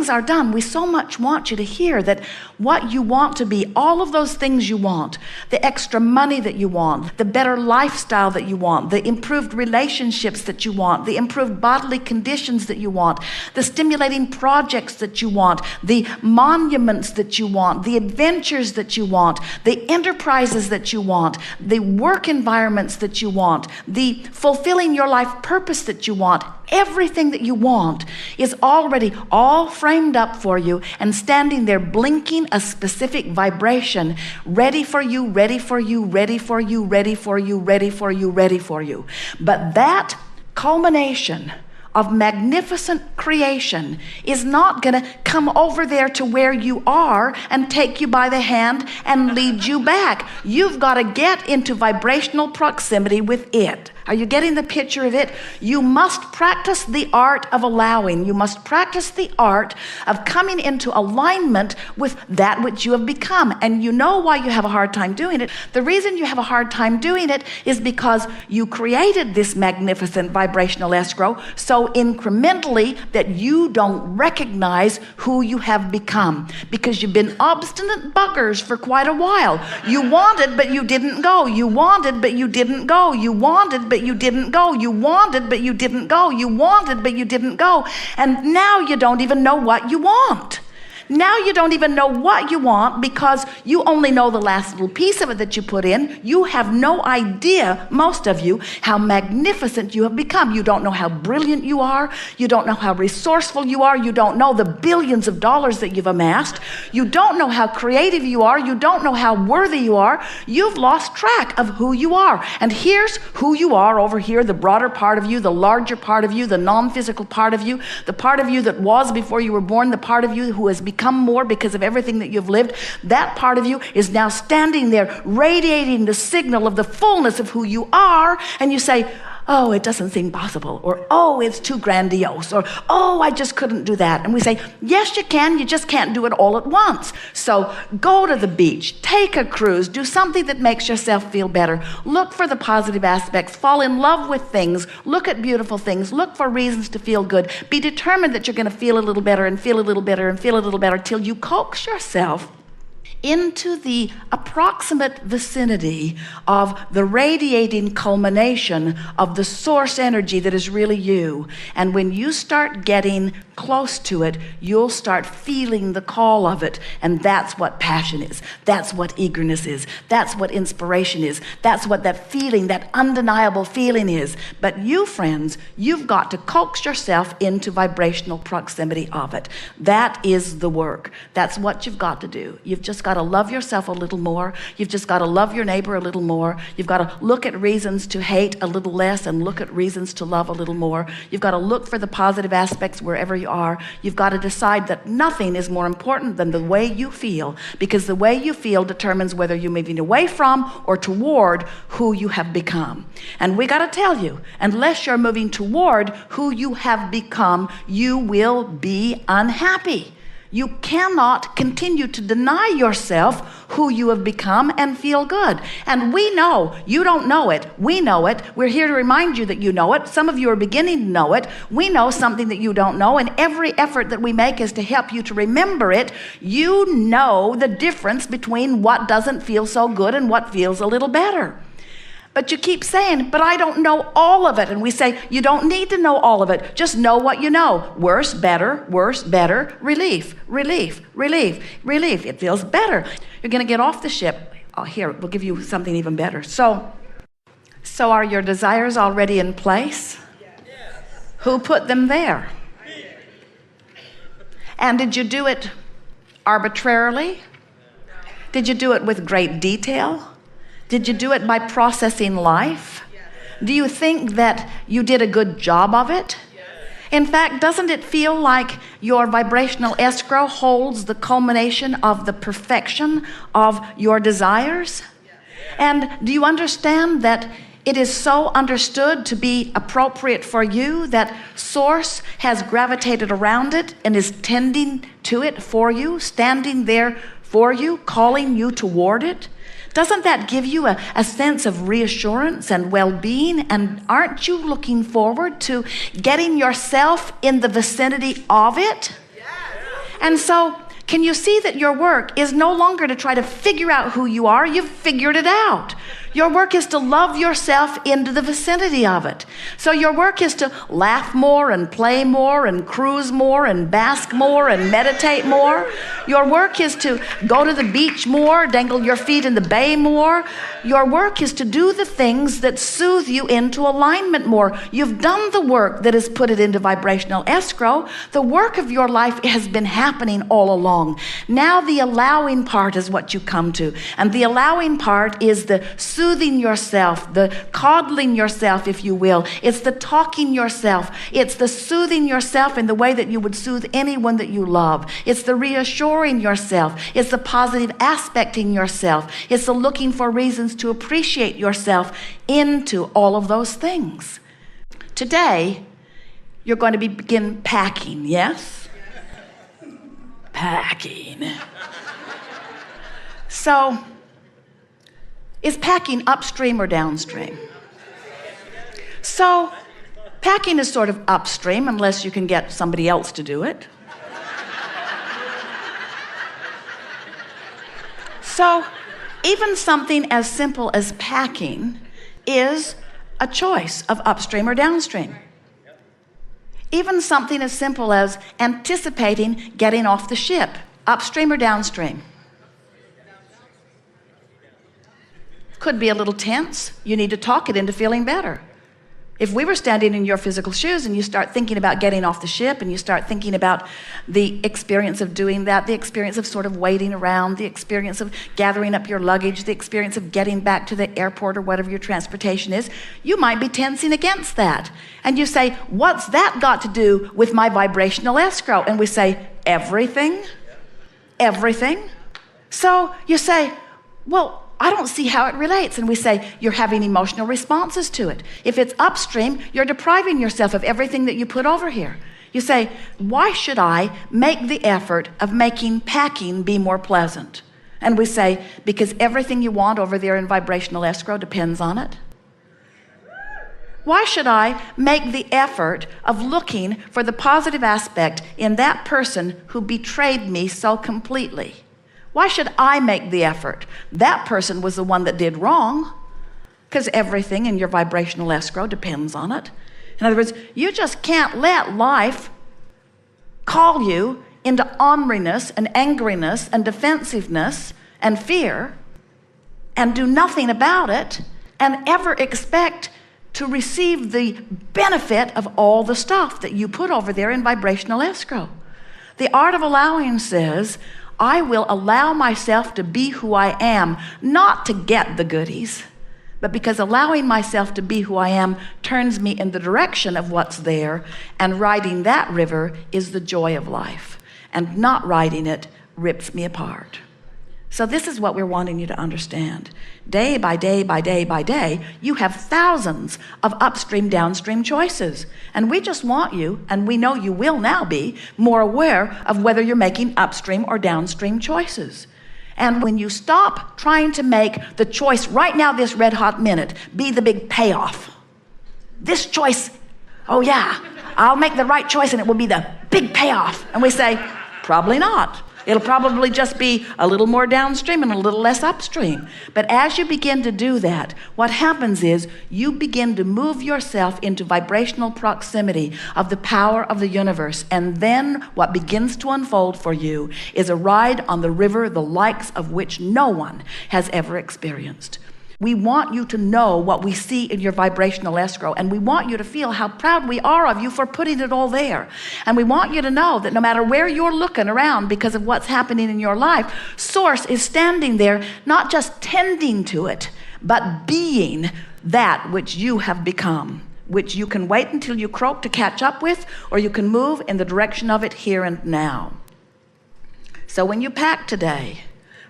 things are done, we so much want you to hear that what you want to be, all of those things you want, the extra money that you want, the better lifestyle that you want, the improved relationships that you want, the improved bodily conditions that you want, the stimulating projects that you want, the monuments that you want, the adventures that you want, the enterprises that you want, the work environments that you want, the fulfilling your life purpose that you want. Everything that you want is already all framed up for you and standing there blinking a specific vibration, ready for you, ready for you, ready for you, ready for you, ready for you, ready for you. But that culmination of magnificent creation is not going to come over there to where you are and take you by the hand and lead you back. You've got to get into vibrational proximity with it. Are you getting the picture of it? You must practice the art of allowing. You must practice the art of coming into alignment with that which you have become. And you know why you have a hard time doing it. The reason you have a hard time doing it is because you created this magnificent vibrational escrow so incrementally that you don't recognize who you have become, because you've been obstinate buggers for quite a while. You wanted, but you didn't go. You wanted, but you didn't go. You wanted, but you didn't go. You wanted, but you didn't go. You wanted, but you didn't go. And now you don't even know what you want. Now you don't even know what you want because you only know the last little piece of it that you put in. You have no idea, most of you, how magnificent you have become. You don't know how brilliant you are. You don't know how resourceful you are. You don't know the billions of dollars that you've amassed. You don't know how creative you are. You don't know how worthy you are. You've lost track of who you are. And here's who you are over here, the broader part of you, the larger part of you, the non-physical part of you, the part of you that was before you were born, the part of you who has become more because of everything that you've lived. That part of you is now standing there radiating the signal of the fullness of who you are, and you say, oh, it doesn't seem possible, or oh, it's too grandiose, or oh, I just couldn't do that. And we say, yes, you can, you just can't do it all at once. So go to the beach, take a cruise, do something that makes yourself feel better. Look for the positive aspects, fall in love with things, look at beautiful things, look for reasons to feel good. Be determined that you're going to feel a little better and feel a little better and feel a little better till you coax yourself into the approximate vicinity of the radiating culmination of the source energy that is really you. And when you start getting close to it, you'll start feeling the call of it. And that's what passion is. That's what eagerness is. That's what inspiration is. That's what that feeling, that undeniable feeling is. But you, friends, you've got to coax yourself into vibrational proximity of it. That is the work. That's what you've got to do. You've just got to love yourself a little more. You've just got to love your neighbor a little more. You've got to look at reasons to hate a little less and look at reasons to love a little more. You've got to look for the positive aspects wherever you are. You've got to decide that nothing is more important than the way you feel, because the way you feel determines whether you're moving away from or toward who you have become. And we got to tell you, unless you're moving toward who you have become, you will be unhappy. You cannot continue to deny yourself who you have become and feel good. And we know, you don't know it, we know it. We're here to remind you that you know it. Some of you are beginning to know it. We know something that you don't know, and every effort that we make is to help you to remember it. You know the difference between what doesn't feel so good and what feels a little better. But you keep saying, but I don't know all of it. And we say, you don't need to know all of it. Just know what you know. Worse, better, relief, relief, relief, relief. It feels better. You're going to get off the ship. Oh, here, we'll give you something even better. So are your desires already in place? Yes. Who put them there? And did you do it arbitrarily? Did you do it with great detail? Did you do it by processing life? Do you think that you did a good job of it? In fact, doesn't it feel like your vibrational escrow holds the culmination of the perfection of your desires? And do you understand that it is so understood to be appropriate for you that Source has gravitated around it and is tending to it for you, standing there for you, calling you toward it? Doesn't that give you a sense of reassurance and well-being? And aren't you looking forward to getting yourself in the vicinity of it? And so, can you see that your work is no longer to try to figure out who you are? You've figured it out. Your work is to love yourself into the vicinity of it. So your work is to laugh more and play more and cruise more and bask more and meditate more. Your work is to go to the beach more, dangle your feet in the bay more. Your work is to do the things that soothe you into alignment more. You've done the work that has put it into vibrational escrow. The work of your life has been happening all along. Now the allowing part is what you come to. And the allowing part is the soothing yourself, the coddling yourself, if you will. It's the talking yourself. It's the soothing yourself in the way that you would soothe anyone that you love. It's the reassuring yourself. It's the positive aspecting yourself. It's the looking for reasons to appreciate yourself into all of those things. Today, you're going to begin packing, yes? Packing. So, is packing upstream or downstream? So, packing is sort of upstream unless you can get somebody else to do it. So, even something as simple as packing is a choice of upstream or downstream. Even something as simple as anticipating getting off the ship, upstream or downstream. Could be a little tense. You need to talk it into feeling better. If we were standing in your physical shoes and you start thinking about getting off the ship and you start thinking about the experience of doing that, the experience of sort of waiting around, the experience of gathering up your luggage, the experience of getting back to the airport or whatever your transportation is, you might be tensing against that. And you say, what's that got to do with my vibrational escrow? And we say, everything. Everything. So you say, well, I don't see how it relates. And we say, you're having emotional responses to it. If it's upstream, you're depriving yourself of everything that you put over here. You say, why should I make the effort of making packing be more pleasant? And we say, because everything you want over there in vibrational escrow depends on it. Why should I make the effort of looking for the positive aspect in that person who betrayed me so completely? Why should I make the effort? That person was the one that did wrong, because everything in your vibrational escrow depends on it. In other words, you just can't let life call you into orneriness and angriness and defensiveness and fear and do nothing about it and ever expect to receive the benefit of all the stuff that you put over there in vibrational escrow. The art of allowing says, I will allow myself to be who I am, not to get the goodies, but because allowing myself to be who I am turns me in the direction of what's there, and riding that river is the joy of life, and not riding it rips me apart. So this is what we're wanting you to understand. Day by day by day by day, you have thousands of upstream, downstream choices. And we just want you, and we know you will now be, more aware of whether you're making upstream or downstream choices. And when you stop trying to make the choice right now, this red hot minute, be the big payoff. This choice, oh yeah, I'll make the right choice and it will be the big payoff. And we say, probably not. It'll probably just be a little more downstream and a little less upstream. But as you begin to do that, what happens is you begin to move yourself into vibrational proximity of the power of the universe. And then what begins to unfold for you is a ride on the river, the likes of which no one has ever experienced. We want you to know what we see in your vibrational escrow, and we want you to feel how proud we are of you for putting it all there. And we want you to know that no matter where you're looking around because of what's happening in your life, Source is standing there, not just tending to it, but being that which you have become, which you can wait until you croak to catch up with, or you can move in the direction of it here and now. So when you pack today,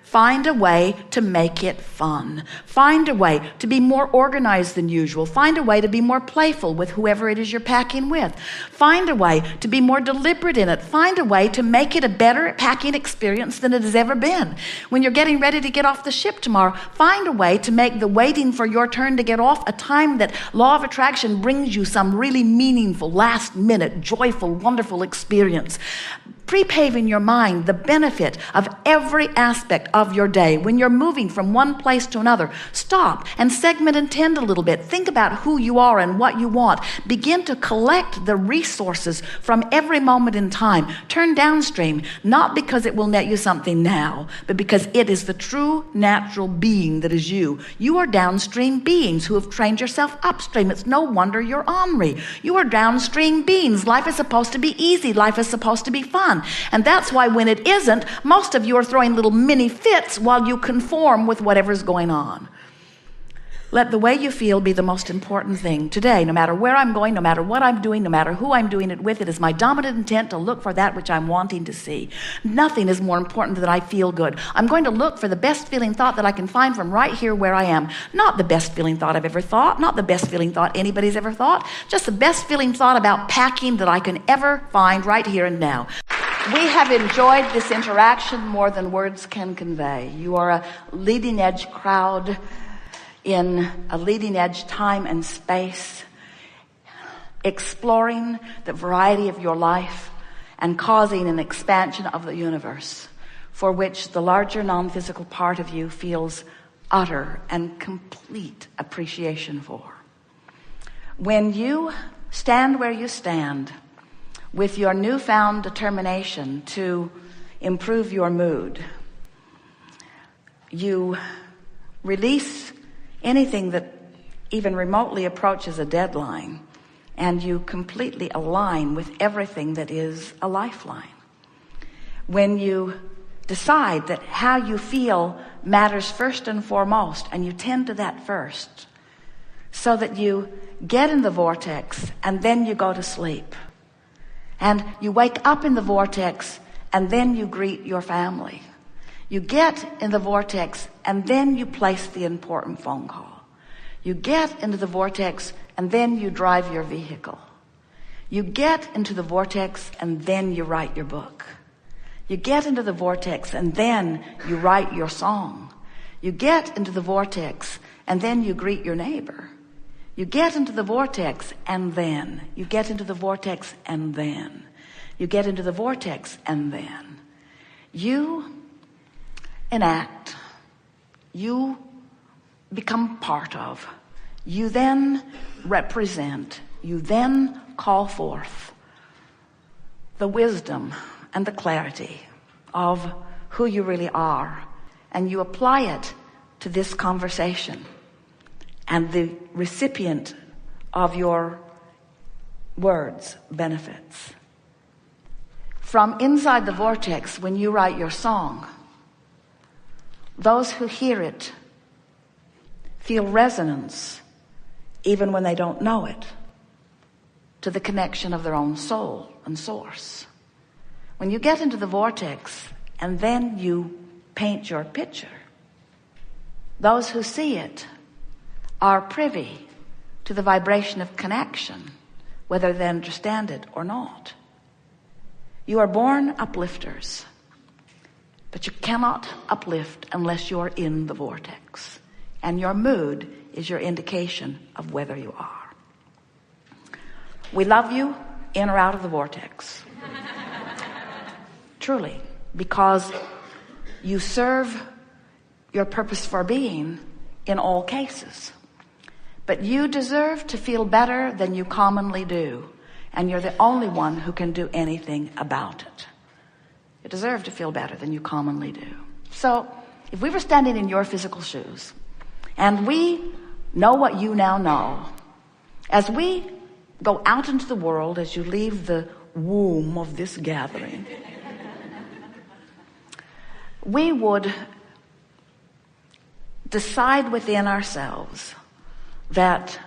find a way to make it fun. Find a way to be more organized than usual. Find a way to be more playful with whoever it is you're packing with. Find a way to be more deliberate in it. Find a way to make it a better packing experience than it has ever been. When you're getting ready to get off the ship tomorrow, find a way to make the waiting for your turn to get off a time that law of attraction brings you some really meaningful, last-minute, joyful, wonderful experience. Prepave in your mind the benefit of every aspect of your day. When you're moving from one place to another, stop and segment and tend a little bit. Think about who you are and what you want. Begin to collect the resources from every moment in time. Turn downstream, not because it will net you something now, but because it is the true natural being that is you. You are downstream beings who have trained yourself upstream. It's no wonder you're ornery. You are downstream beings. Life is supposed to be easy. Life is supposed to be fun. And that's why when it isn't, most of you are throwing little mini fits while you conform with whatever's going on. Let the way you feel be the most important thing. Today, no matter where I'm going, no matter what I'm doing, no matter who I'm doing it with, it is my dominant intent to look for that which I'm wanting to see. Nothing is more important than that I feel good. I'm going to look for the best feeling thought that I can find from right here where I am. Not the best feeling thought I've ever thought, not the best feeling thought anybody's ever thought, just the best feeling thought about packing that I can ever find right here and now. We have enjoyed this interaction more than words can convey. You are a leading edge crowd in a leading edge time and space, exploring the variety of your life and causing an expansion of the universe for which the larger non-physical part of you feels utter and complete appreciation for. When you stand where you stand with your newfound determination to improve your mood, you release anything that even remotely approaches a deadline, and you completely align with everything that is a lifeline. When you decide that how you feel matters first and foremost, and you tend to that first, so that you get in the vortex and then you go to sleep. And you wake up in the vortex and then you greet your family. You get in the vortex and then you place the important phone call. You get into the vortex and then you drive your vehicle. You get into the vortex and then you write your book. You get into the vortex and then you write your song. You get into the vortex and then you greet your neighbor. You get into the vortex and then you get into the vortex and then you get into the vortex and then you enact, you become part of, you then represent, you then call forth the wisdom and the clarity of who you really are, and you apply it to this conversation. And the recipient of your words benefits. From inside the vortex, when you write your song, those who hear it feel resonance, even when they don't know it, to the connection of their own soul and source. When you get into the vortex and then you paint your picture, those who see it are privy to the vibration of connection, whether they understand it or not. You are born uplifters, but you cannot uplift unless you're in the vortex. And your mood is your indication of whether you are. We love you in or out of the vortex. Truly, because you serve your purpose for being in all cases. But you deserve to feel better than you commonly do. And you're the only one who can do anything about it. You deserve to feel better than you commonly do. So, if we were standing in your physical shoes, and we know what you now know, as we go out into the world, as you leave the womb of this gathering, we would decide within ourselves that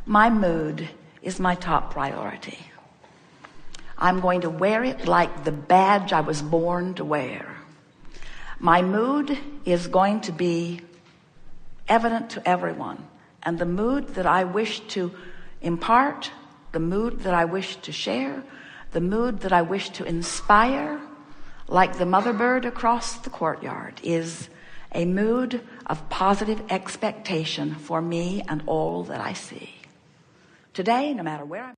my mood is my top priority. I'm going to wear it like the badge I was born to wear. My mood is going to be evident to everyone. And the mood that I wish to impart, the mood that I wish to share, the mood that I wish to inspire, like the mother bird across the courtyard, is a mood of positive expectation for me and all that I see. Today, no matter where I'm